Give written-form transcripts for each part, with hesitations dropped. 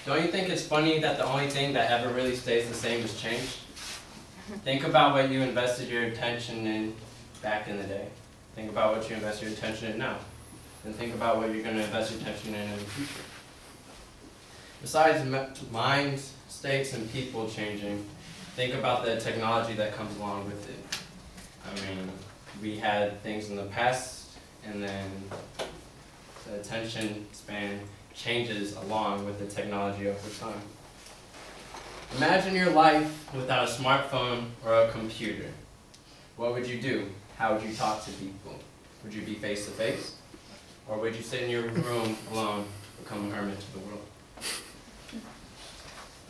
Don't you think it's funny that the only thing that ever really stays the same is change? Think about what you invested your attention in back in the day. Think about what you invest your attention in now. And think about what you're going to invest your attention in the future. Besides minds, states, and people changing, think about the technology that comes along with it. I mean, we had things in the past, and then the attention span changes along with the technology over time. Imagine your life without a smartphone or a computer. What would you do? How would you talk to people? Would you be face to face? Or would you sit in your room alone, become a hermit to the world?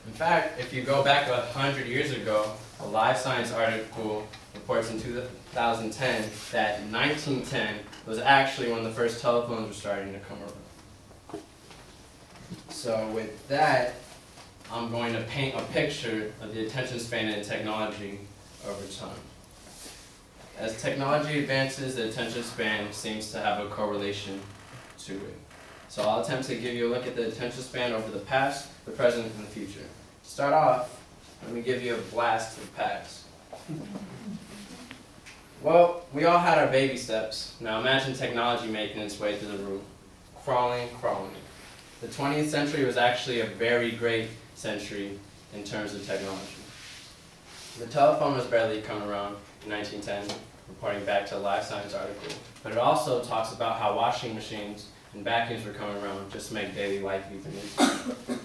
In fact, if you go back 100 years ago, a Live Science article reports in 2010 that 1910 was actually when the first telephones were starting to come around. So with that, I'm going to paint a picture of the attention span and technology over time. As technology advances, the attention span seems to have a correlation to it. So I'll attempt to give you a look at the attention span over the past, the present, and the future. To start off, let me give you a blast of the past. Well, we all had our baby steps. Now imagine technology making its way through the room. Crawling, crawling. The 20th century was actually a very great century in terms of technology. The telephone was barely coming around in 1910, reporting back to a Live Science article. But it also talks about how washing machines and vacuums were coming around just to make daily life even easier.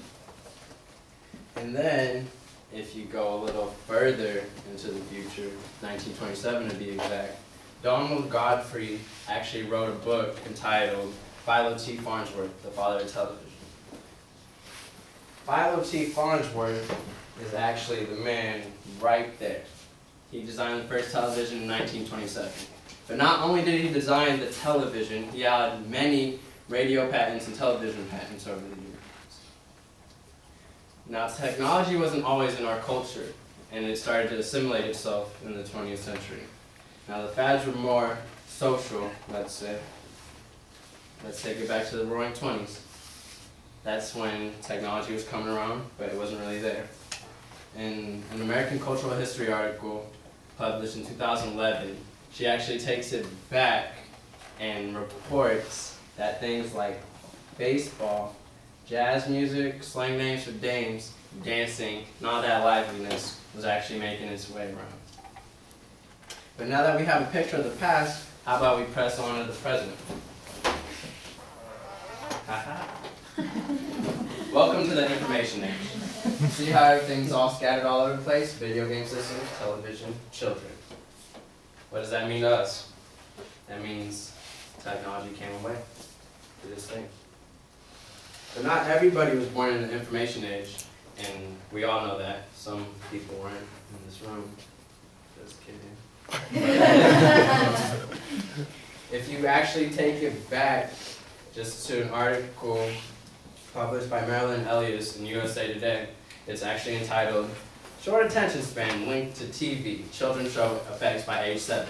And then, if you go a little further into the future, 1927 to be exact, Donald Godfrey actually wrote a book entitled Philo T. Farnsworth, The Father of Television. Philo T. Farnsworth is actually the man right there. He designed the first television in 1927. But not only did he design the television, he had many radio patents and television patents over the years. Now, technology wasn't always in our culture, and it started to assimilate itself in the 20th century. Now, the fads were more social, let's say. Let's take it back to the Roaring '20s. That's when technology was coming around, but it wasn't really there. In an American Cultural History article published in 2011, she actually takes it back and reports that things like baseball, jazz music, slang names for dames, dancing, and all that liveliness was actually making its way around. But now that we have a picture of the past, how about we press on to the present? Welcome to the information age. See how everything's all scattered all over the place? Video game systems, television, children. What does that mean to us? That means technology came away to this thing. But not everybody was born in the information age, and we all know that. Some people weren't in this room. Just kidding. If you actually take it back just to an article published by Marilyn Elias in USA Today, it's actually entitled, Short Attention Span Linked to TV, Children Show Effects by Age 7.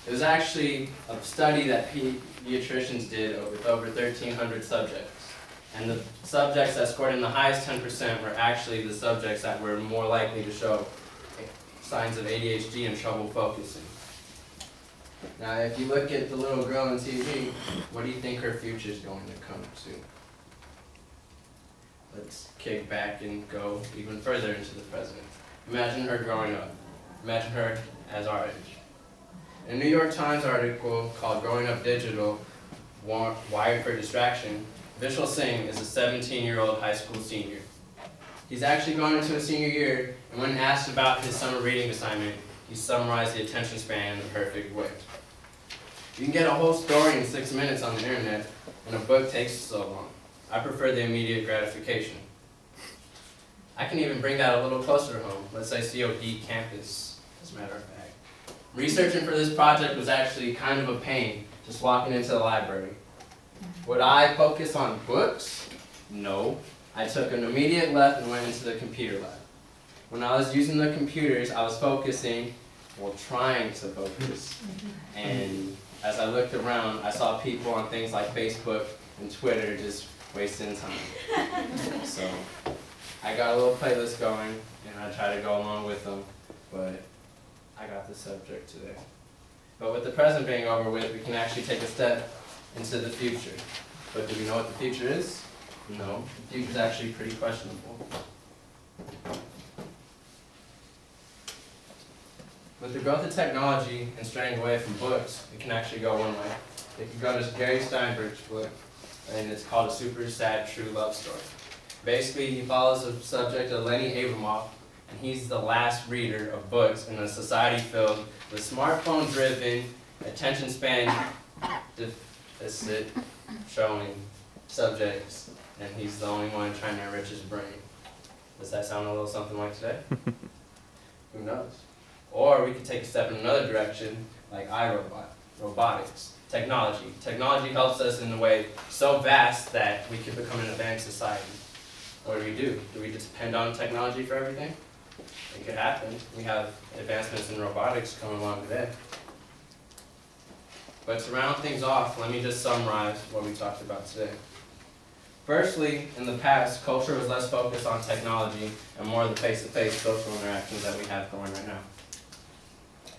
It was actually a study that pediatricians did with over 1,300 subjects. And the subjects that scored in the highest 10% were actually the subjects that were more likely to show signs of ADHD and trouble focusing. Now, if you look at the little girl on TV, what do you think her future is going to come to? Let's kick back and go even further into the present. Imagine her growing up. Imagine her as our age. In a New York Times article called Growing Up Digital, Wired for Distraction, Vishal Singh is a 17-year-old high school senior. He's actually going into his senior year, and when asked about his summer reading assignment, he summarized the attention span in the perfect way. You can get a whole story in 6 minutes on the internet, and a book takes so long. I prefer the immediate gratification. I can even bring that a little closer to home. Let's say COD campus, as a matter of fact. Researching for this project was actually kind of a pain, just walking into the library. Would I focus on books? No. I took an immediate left and went into the computer lab. When I was using the computers, I was focusing, well, trying to focus. And as I looked around, I saw people on things like Facebook and Twitter just wasting time. So I got a little playlist going, and I try to go along with them, but I got the subject today. But with the present being over with, we can actually take a step into the future. But do we know what the future is? No, the future is actually pretty questionable. With the growth of technology and straying away from books, it can actually go one way. It can go to Gary Steinberg's book, and it's called A Super Sad True Love Story. Basically, he follows the subject of Lenny Abramoff, and he's the last reader of books in a society filled with smartphone-driven, attention span deficit showing subjects, and he's the only one trying to enrich his brain. Does that sound a little something like today? Who knows? Or we could take a step in another direction, like iRobot, robotics, technology. Technology helps us in a way so vast that we could become an advanced society. What do? Do we just depend on technology for everything? It could happen. We have advancements in robotics coming along today. But to round things off, let me just summarize what we talked about today. Firstly, in the past, culture was less focused on technology and more the face-to-face social interactions that we have going right now.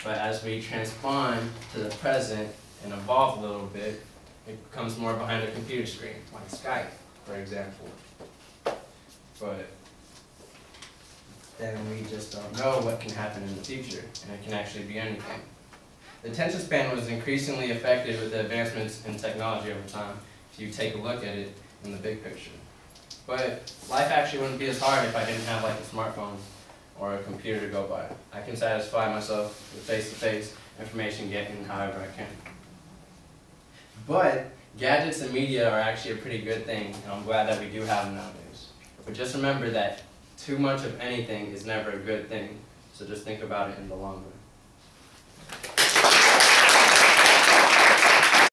But as we transpond to the present and evolve a little bit, it becomes more behind a computer screen, like Skype, for example. But then we just don't know what can happen in the future, and it can actually be anything. The attention span was increasingly affected with the advancements in technology over time, if you take a look at it in the big picture. But life actually wouldn't be as hard if I didn't have like a smartphone or a computer to go by. I can satisfy myself with face-to-face information getting however I can. But gadgets and media are actually a pretty good thing, and I'm glad that we do have them nowadays. But just remember that too much of anything is never a good thing, so just think about it in the long run.